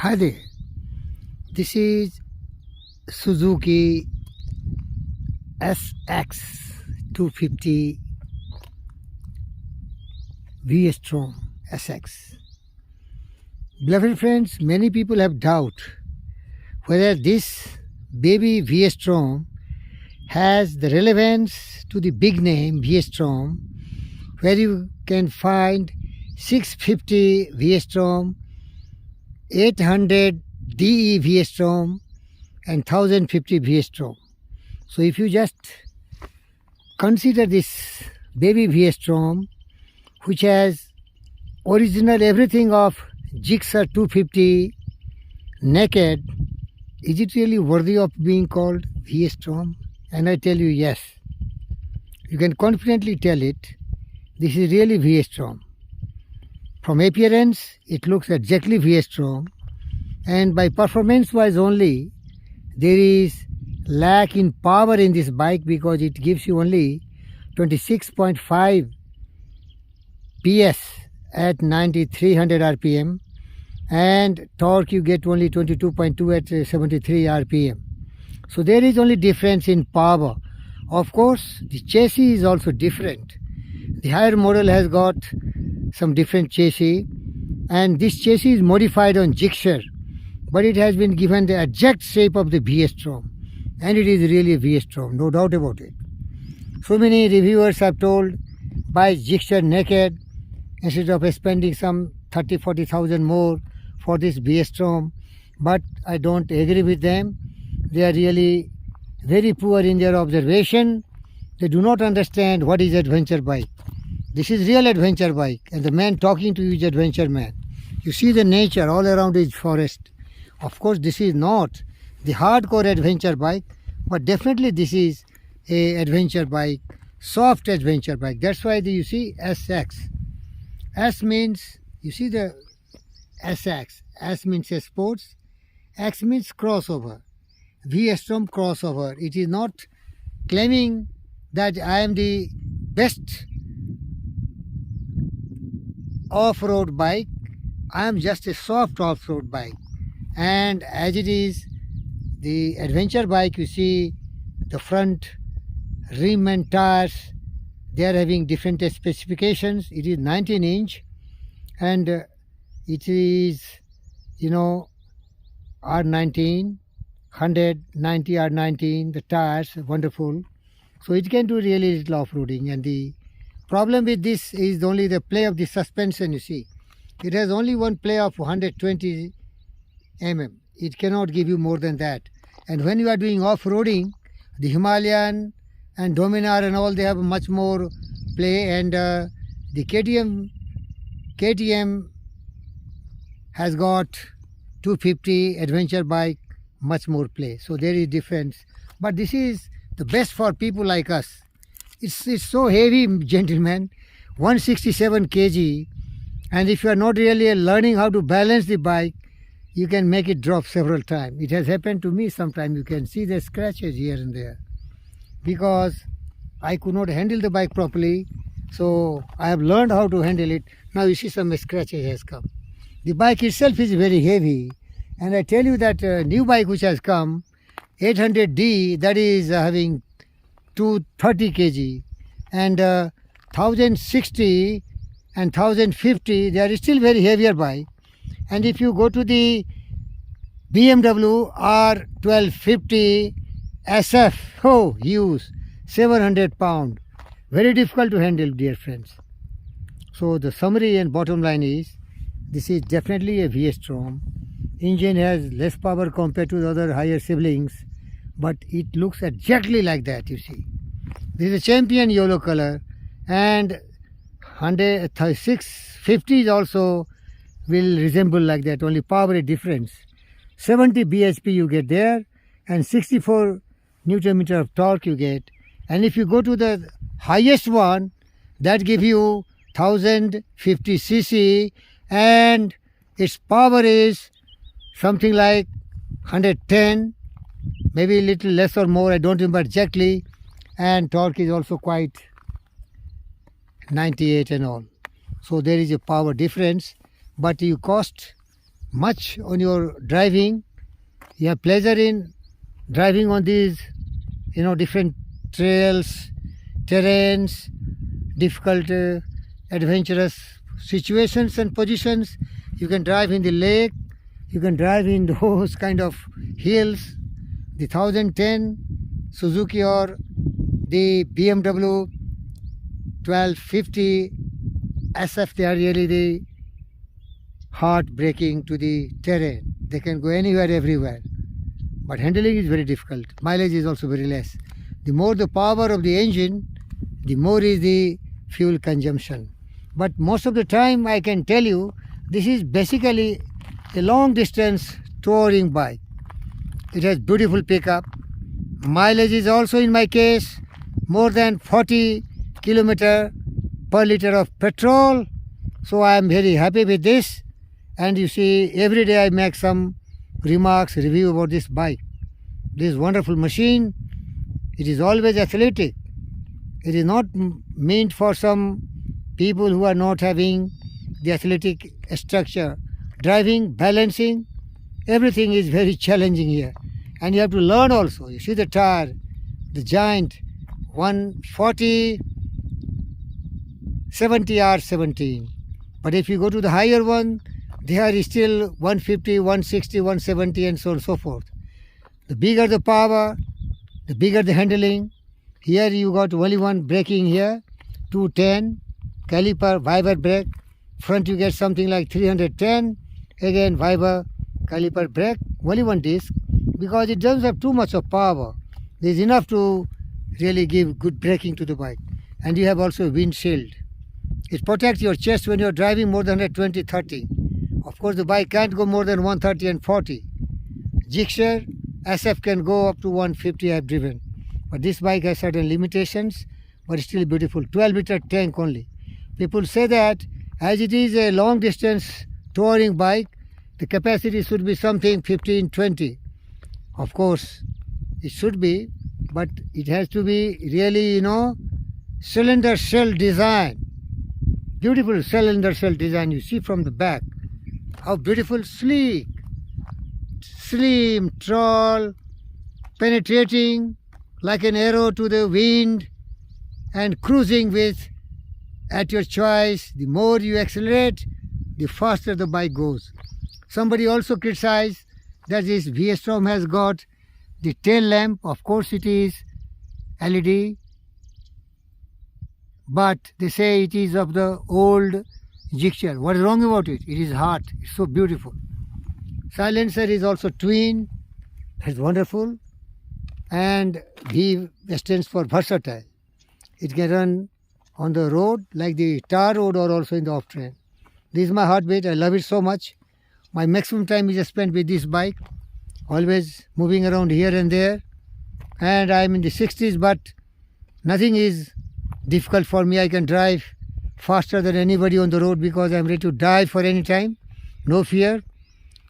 Hi there, this is Suzuki SX 250 VSTROM SX. Beloved friends, many people have doubt whether this baby VSTROM has the relevance to the big name VSTROM, where you can find 650 VSTROM, 800 DE VSTROM and 1050 VSTROM. So if you just consider this baby VSTROM, which has original everything of Gixxer 250 naked, is it really worthy of being called VSTROM? And I tell you, yes. You can confidently tell it, this is really VSTROM. From appearance, it looks exactly VSTROM, and by performance-wise only, there is lack in power in this bike because it gives you only 26.5 PS at 9300 RPM, and torque you get only 22.2 at 73 RPM. So there is only difference in power. Of course, the chassis is also different. The higher model has got some different chassis, and this chassis is modified on Gixxer, but it has been given the exact shape of the VSTROM, and it is really a VSTROM, no doubt about it. So many reviewers have told buy Gixxer naked instead of spending some 30,000-40,000 more for this VSTROM, but I don't agree with them. They are really very poor in their observation. They do not understand what is adventure bike. This is real adventure bike, and the man talking to you is adventure man. You see the nature all around is forest. Of course, this is not the hardcore adventure bike, but definitely this is a adventure bike, soft adventure bike. That's why you see SX. S means, you see the SX. S means a sports. X means crossover. VSTROM crossover. It is not claiming that I am the best off-road bike. I am just a soft off-road bike. And as it is the adventure bike, you see the front rim and tires, they are having different specifications. It is 19-inch, and it is, R19, 190 R19, the tires, wonderful. So it can do really little off-roading, and the problem with this is only the play of the suspension, you see. It has only one play of 120 mm. It cannot give you more than that. And when you are doing off-roading, the Himalayan and Dominar and all, they have much more play, and the KTM has got 250 adventure bike, much more play. So there is difference. But this is the best for people like us. It's so heavy, gentlemen, 167 kg, and if you are not really learning how to balance the bike, you can make it drop several times. It has happened to me sometimes. You can see the scratches here and there because I could not handle the bike properly. So I have learned how to handle it. Now you see some scratches has come. The bike itself is very heavy, and I tell you that new bike which has come, 800D, that is having 230 kg, and 1060 and 1050, they are still very heavier bike. And if you go to the BMW R1250 SF, use 700 pound, very difficult to handle, dear friends. So the summary and bottom line is, this is definitely a VSTROM. Engine has less power compared to the other higher siblings, but it looks exactly like that, you see. This is a champion yellow color, and 650 is also will resemble like that, only power is difference. 70 bhp you get there, and 64 Newton meter of torque you get. And if you go to the highest one, that give you 1050 cc, and its power is something like 110, maybe a little less or more, I don't remember exactly, and torque is also quite 98 and all. So there is a power difference, but you cost much on your driving. You have pleasure in driving on these, different trails, terrains, difficult, adventurous situations and positions. You can drive in the lake. You can drive in those kind of hills. The 1010 Suzuki or the BMW 1250 SF, they are really the heartbreaking to the terrain. They can go anywhere, everywhere. But handling is very difficult. Mileage is also very less. The more the power of the engine, the more is the fuel consumption. But most of the time, I can tell you, this is basically a long distance touring bike. It has beautiful pickup. Mileage is also, in my case, more than 40 kilometer per liter of petrol. So I am very happy with this. And you see, every day I make some remarks, review about this bike. This wonderful machine, it is always athletic. It is not meant for some people who are not having the athletic structure. Driving, balancing, everything is very challenging here. And you have to learn also. You see the tire, the giant 140, 70 R17. But if you go to the higher one, they are still 150, 160, 170 and so on and so forth. The bigger the power, the bigger the handling. Here you got only one braking here, 210, caliper, Viber brake. Front you get something like 310, again Viber, caliper brake, only one disc, because it doesn't have too much of power. There is enough to really give good braking to the bike. And you have also a windshield. It protects your chest when you are driving more than 120, 30. Of course, the bike can't go more than 130 and 40. Gixxer, SF can go up to 150 I have driven. But this bike has certain limitations, but still beautiful. 12-liter tank only. People say that as it is a long distance touring bike, the capacity should be something 15, 20. Of course, it should be, but it has to be really, cylinder shell design. Beautiful cylinder shell design. You see from the back. How beautiful, sleek, slim, tall, penetrating like an arrow to the wind, and cruising with, at your choice. The more you accelerate, the faster the bike goes. Somebody also criticized that this VSTROM has got the tail lamp. Of course it is LED, but they say it is of the old Gixxer. What is wrong about it? It is hot. It's so beautiful. Silencer is also twin. That's wonderful. And V stands for versatile. It can run on the road like the tar road or also in the off-train. This is my heartbeat. I love it so much. My maximum time is spent with this bike, always moving around here and there. And I'm in the 60s, but nothing is difficult for me. I can drive faster than anybody on the road because I'm ready to die for any time. No fear.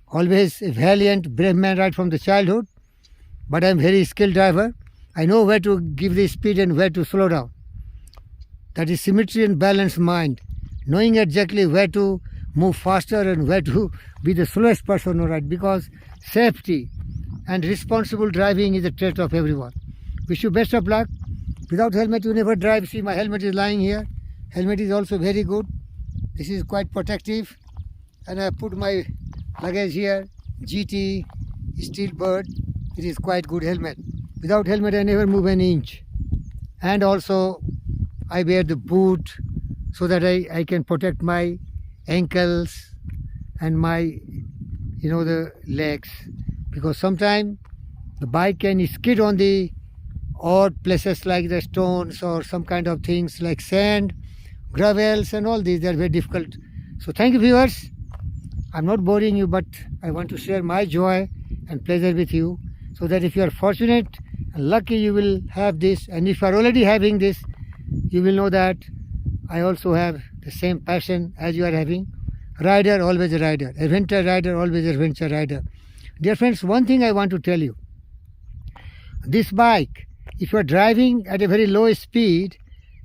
Always a valiant, brave man right from the childhood. But I'm very skilled driver. I know where to give the speed and where to slow down. That is symmetry and balanced mind. Knowing exactly where to move faster and where to be the slowest person on ride, because safety and responsible driving is a trait of everyone. Wish you best of luck. Without helmet you never drive. See, my helmet is lying here. Helmet is also very good. This is quite protective. And I put my luggage here. GT Steel Bird. It is quite good helmet. Without helmet I never move an inch. And also I wear the boot so that I can protect my ankles and my the legs, because sometimes the bike can skid on the odd places like the stones or some kind of things like sand, gravels and all these. They are very difficult. So thank you, viewers. I'm not boring you, but I want to share my joy and pleasure with you, so that if you are fortunate and lucky, you will have this. And if you are already having this, you will know that I also have the same passion as you are having. Rider, always a rider. Adventure rider, always an adventure rider. Dear friends, one thing I want to tell you. This bike, if you are driving at a very low speed,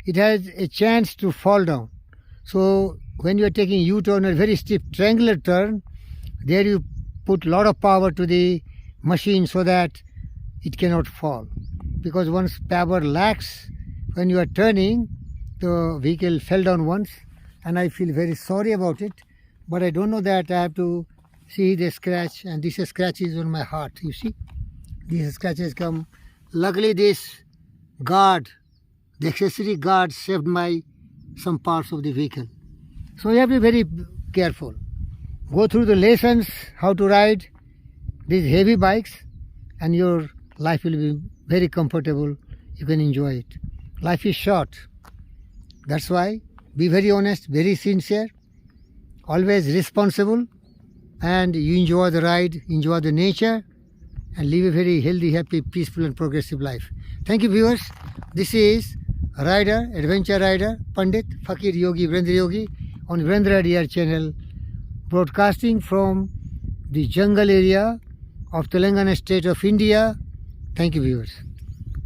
it has a chance to fall down. So when you are taking U-turn, a very steep triangular turn, there you put lot of power to the machine so that it cannot fall, because once power lacks, when you are turning, the vehicle fell down once, and I feel very sorry about it, but I don't know that I have to see the scratch, and this scratch is on my heart. You see, these scratches come. Luckily this guard, the accessory guard, saved some parts of the vehicle. So you have to be very careful. Go through the lessons how to ride these heavy bikes, and your life will be very comfortable. You can enjoy it. Life is short. That's why be very honest, very sincere, always responsible, and you enjoy the ride, enjoy the nature, and live a very healthy, happy, peaceful and progressive life. Thank you, viewers. This is rider, adventure rider, Pandit Fakir Yogi Virendra Yogi on Virendra DR channel, broadcasting from the jungle area of Telangana state of India. Thank you, viewers.